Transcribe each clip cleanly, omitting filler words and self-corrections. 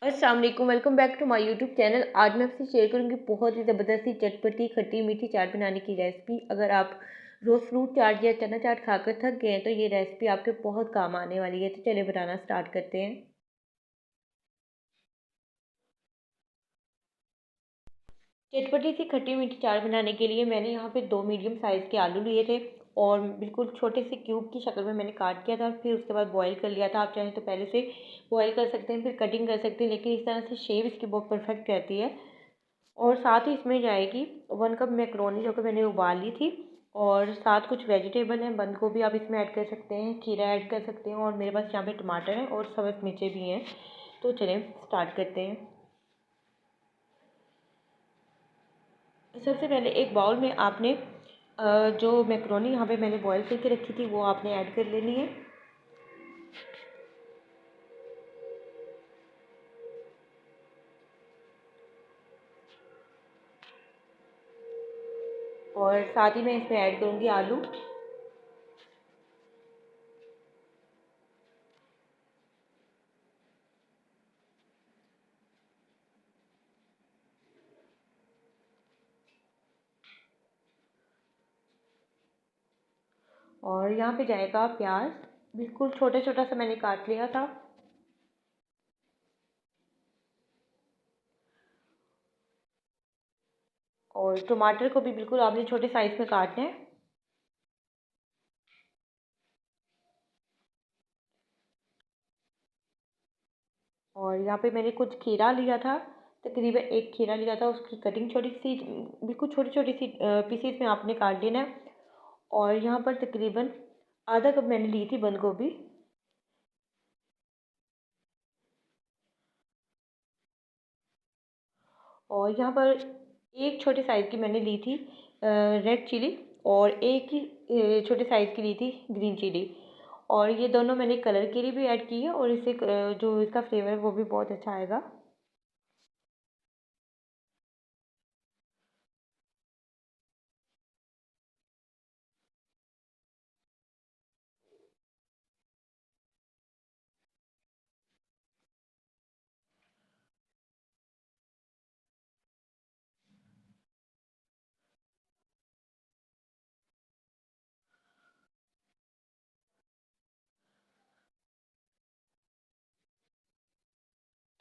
अस्सलाम वालेकुम, welcome back to my YouTube channel. आज मैं आपसे शेयर करूंगी बहुत ही ज़बरदस्त सी चटपटी खट्टी मीठी चाट बनाने की रेसिपी। अगर आप रोज़ फ्रूट चाट या चना चाट खाकर थक गए हैं तो ये रेसिपी आपके बहुत काम आने वाली है। तो चलिए बनाना स्टार्ट करते हैं। चटपटी सी खट्टी मीठी चाट बनाने के लिए मैंने यहाँ पे 2 मीडियम साइज़ के आलू लिए थे और बिल्कुल छोटे से क्यूब की शक्ल में मैंने काट किया था। फिर उसके बाद बॉईल कर लिया था। आप चाहें तो पहले से बॉईल कर सकते हैं, फिर कटिंग कर सकते हैं, लेकिन इस तरह से शेप इसकी बहुत परफेक्ट रहती है। और साथ ही इसमें जाएगी 1 कप मैक्रोनी जो कि मैंने उबाल ली थी, और साथ कुछ वेजिटेबल हैं। बंद गोभी आप इसमें ऐड कर सकते हैं, खीरा ऐड कर सकते हैं, और मेरे पास यहाँ पे टमाटर हैं और सब्ज़ मिर्चें भी हैं। तो चलें स्टार्ट करते हैं। सबसे पहले एक बाउल में आपने जो मैक्रोनी यहाँ पे मैंने बॉईल करके रखी थी वो आपने ऐड कर लेनी है। और साथ ही मैं इसमें ऐड करूँगी आलू। और यहाँ पे जाएगा प्याज, बिल्कुल छोटा छोटा सा मैंने काट लिया था। और टमाटर को भी बिल्कुल आपने छोटे साइज़ में काटना है। और यहाँ पे मैंने कुछ खीरा लिया था, तकरीबन एक खीरा लिया था, उसकी कटिंग छोटी सी, बिल्कुल छोटी छोटी सी पीसीस में आपने काट लेना है। और यहाँ पर तकरीबन आधा कप मैंने ली थी बंद गोभी। और यहाँ पर एक छोटे साइज़ की मैंने ली थी रेड चिली, और एक ही छोटे साइज़ की ली थी ग्रीन चिली। और ये दोनों मैंने कलर के लिए भी ऐड की है, और इससे जो इसका फ्लेवर है वो भी बहुत अच्छा आएगा।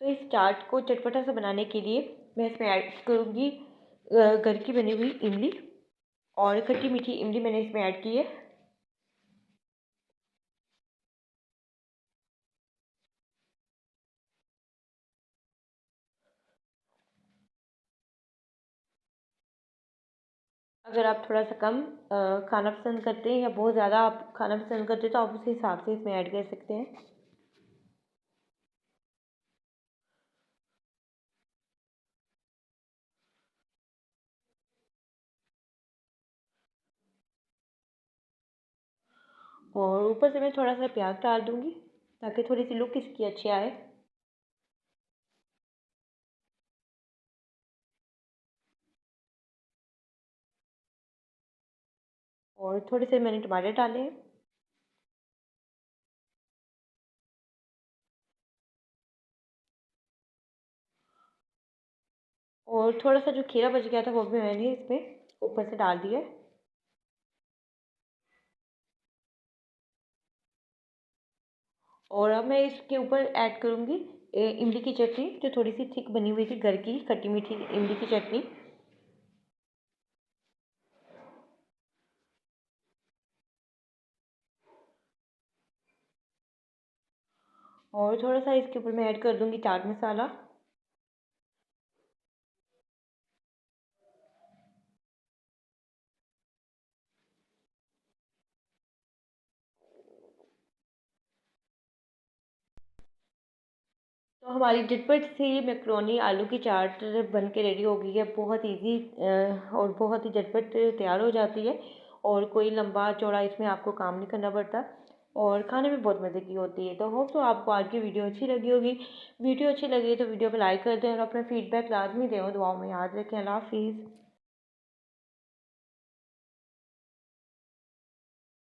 तो इस चाट को चटपटा सा बनाने के लिए मैं इसमें ऐड करूँगी घर की बनी हुई इमली, और खट्टी मीठी इमली मैंने इसमें ऐड की है। अगर आप थोड़ा सा कम खाना पसंद करते हैं या बहुत ज़्यादा आप खाना पसंद करते हैं तो आप उस हिसाब से इसमें ऐड कर सकते हैं। और ऊपर से मैं थोड़ा सा प्याज डाल दूँगी ताकि थोड़ी सी लुक इसकी अच्छी आए। और थोड़े से मैंने टमाटर डाले हैं। और थोड़ा सा जो खीरा बच गया था वो भी मैंने इसमें ऊपर से डाल दिया। और अब मैं इसके ऊपर ऐड करूँगी इमली की चटनी, जो थोड़ी सी थिक बनी हुई थी, घर की खट्टी मीठी इमली की चटनी। और थोड़ा सा इसके ऊपर मैं ऐड कर दूँगी चाट मसाला। तो हमारी झटपट सी मैक्रोनी आलू की चाट बन के रेडी हो गई है। बहुत इजी और बहुत ही झटपट तैयार हो जाती है, और कोई लंबा चौड़ा इसमें आपको काम नहीं करना पड़ता, और खाने में बहुत मज़े की होती है। तो होप तो आपको आज की वीडियो अच्छी लगी होगी। वीडियो अच्छी लगी तो वीडियो को लाइक कर दें और अपना फीडबैक लाजमी दें। दुआओं में याद रखें। अल्लाह हाफिज़।